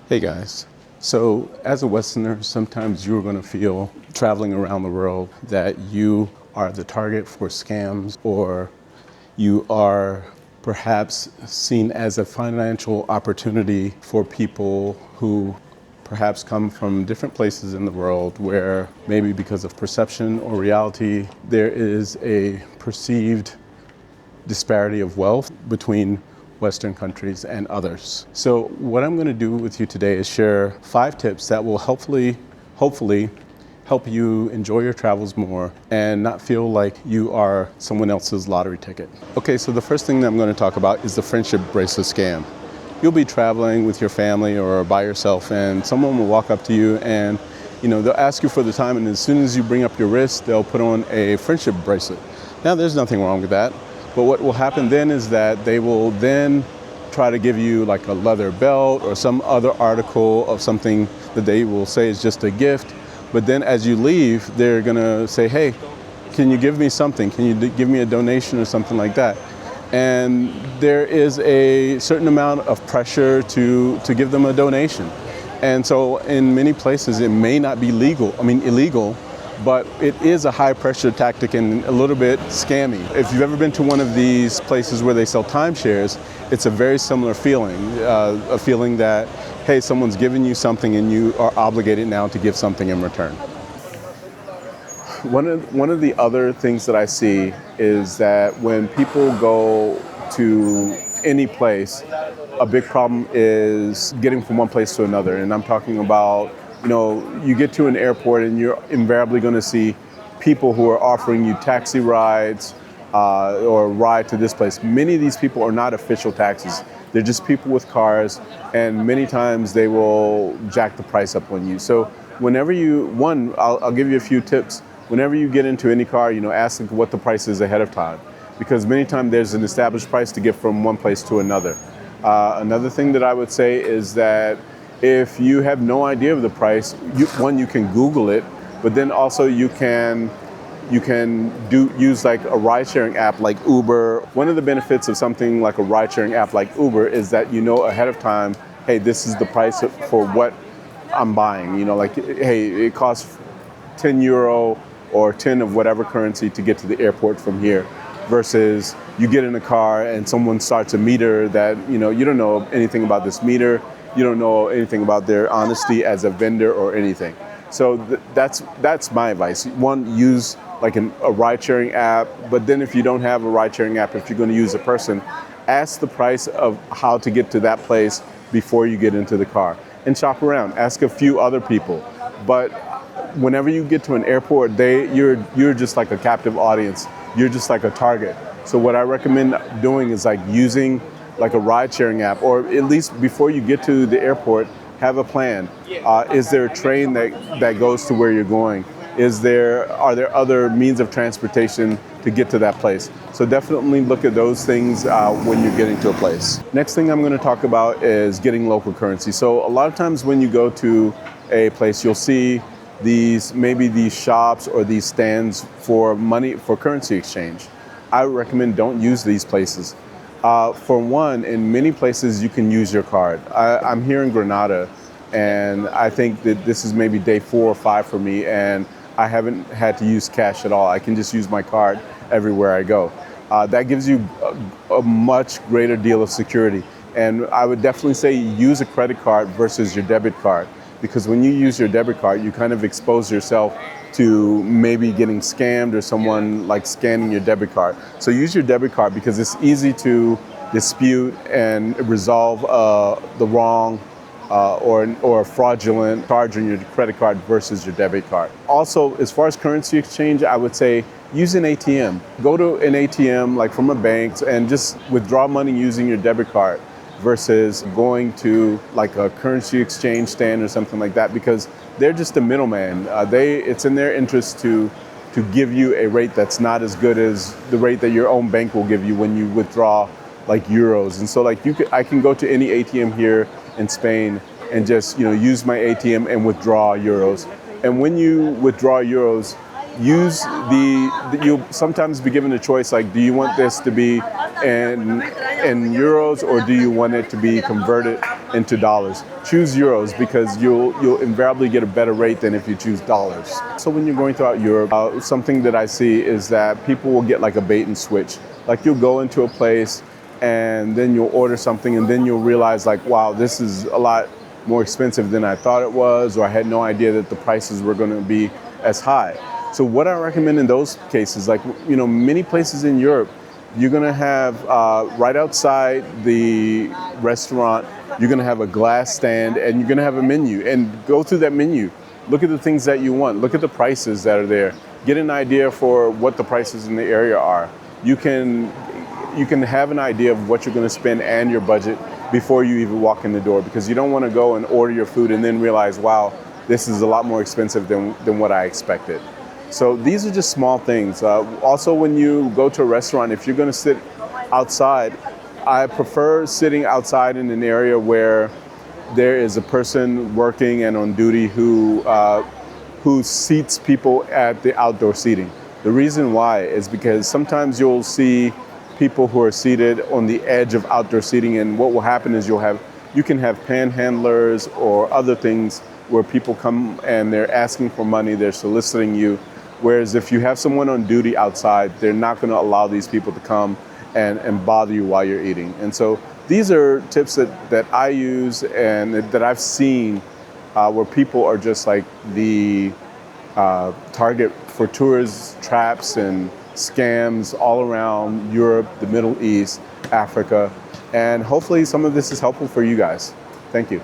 Hey guys. So as a Westerner, sometimes you're going to feel traveling around the world that you are the target for scams, or you are perhaps seen as a financial opportunity for people who perhaps come from different places in the world where maybe because of perception or reality, there is a perceived disparity of wealth between Western countries and others. So what I'm going to do with you today is share 5 tips that will hopefully help you enjoy your travels more and not feel like you are someone else's lottery ticket. Okay, so the first thing that I'm going to talk about is the friendship bracelet scam. You'll be traveling with your family or by yourself, and someone will walk up to you and they'll ask you for the time, and as soon as you bring up your wrist, they'll put on a friendship bracelet. Now, there's nothing wrong with that. But what will happen then is that they will then try to give you like a leather belt or some other article of something that they will say is just a gift. But then as you leave, they're gonna say, hey, can you give me something? Can you give me a donation or something like that? And there is a certain amount of pressure to give them a donation. And so in many places, it may not be illegal, but it is a high pressure tactic and a little bit scammy. If you've ever been to one of these places where they sell timeshares, it's a very similar feeling, a feeling that, hey, someone's giving you something and you are obligated now to give something in return. One of the other things that I see is that when people go to any place, a big problem is getting from one place to another. And I'm talking about you get to an airport and you're invariably going to see people who are offering you taxi rides or a ride to this place. Many of these people are not official taxis. They're just people with cars, and many times they will jack the price up on you. So whenever I'll give you a few tips. Whenever you get into any car, ask them what the price is ahead of time, because many times there's an established price to get from one place to another. Another thing that I would say is that if you have no idea of the price, you can Google it, but then also you can use like a ride-sharing app like Uber. One of the benefits of something like a ride-sharing app like Uber is that ahead of time, hey, this is the price for what I'm buying. Hey, it costs 10 euro or 10 of whatever currency to get to the airport from here, versus you get in a car and someone starts a meter that you don't know anything about this meter. You don't know anything about their honesty as a vendor or anything. So that's my advice. One, use like a ride-sharing app, but then if you don't have a ride-sharing app, if you're going to use a person, ask the price of how to get to that place before you get into the car, and shop around. Ask a few other people. But whenever you get to an airport, you're just like a captive audience. You're just like a target. So what I recommend doing is like using like a ride-sharing app, or at least before you get to the airport, have a plan. Is there a train that goes to where you're going? Are there other means of transportation to get to that place? So definitely look at those things when you're getting to a place. Next thing I'm going to talk about is getting local currency. So a lot of times when you go to a place, you'll see these shops or these stands for currency exchange. I recommend don't use these places. For one, in many places you can use your card. I'm here in Granada, and I think that this is maybe day 4 or 5 for me, and I haven't had to use cash at all. I can just use my card everywhere I go. That gives you a much greater deal of security. And I would definitely say use a credit card versus your debit card, because when you use your debit card, you kind of expose yourself to maybe getting scammed or someone like scanning your debit card. So use your debit card because it's easy to dispute and resolve the wrong or a fraudulent charge on your credit card versus your debit card. Also, as far as currency exchange, I would say use an ATM. Go to an ATM like from a bank and just withdraw money using your debit card versus going to like a currency exchange stand or something like that, because they're just a middleman. It's in their interest to give you a rate that's not as good as the rate that your own bank will give you when you withdraw like euros. And so like I can go to any ATM here in Spain and just use my ATM and withdraw euros. And when you withdraw euros, you'll sometimes be given a choice like, do you want this to be in euros or do you want it to be converted into dollars. Choose euros because you'll invariably get a better rate than if you choose dollars. So when you're going throughout Europe, something that I see is that people will get like a bait and switch. Like you'll go into a place and then you'll order something and then you'll realize like, wow, this is a lot more expensive than I thought it was, or I had no idea that the prices were going to be as high. So what I recommend in those cases, like, many places in Europe, you're going to have right outside the restaurant, you're going to have a glass stand and you're going to have a menu, and go through that menu. Look at the things that you want. Look at the prices that are there. Get an idea for what the prices in the area are. You can have an idea of what you're going to spend and your budget before you even walk in the door, because you don't want to go and order your food and then realize, wow, this is a lot more expensive than what I expected. So these are just small things. Also, when you go to a restaurant, if you're going to sit outside, I prefer sitting outside in an area where there is a person working and on duty who seats people at the outdoor seating. The reason why is because sometimes you'll see people who are seated on the edge of outdoor seating, and what will happen is you can have panhandlers or other things where people come and they're asking for money, they're soliciting you. Whereas if you have someone on duty outside, they're not going to allow these people to come and bother you while you're eating. And so these are tips that I use and that I've seen where people are just like the target for tourist traps and scams all around Europe, the Middle East, Africa. And hopefully some of this is helpful for you guys. Thank you.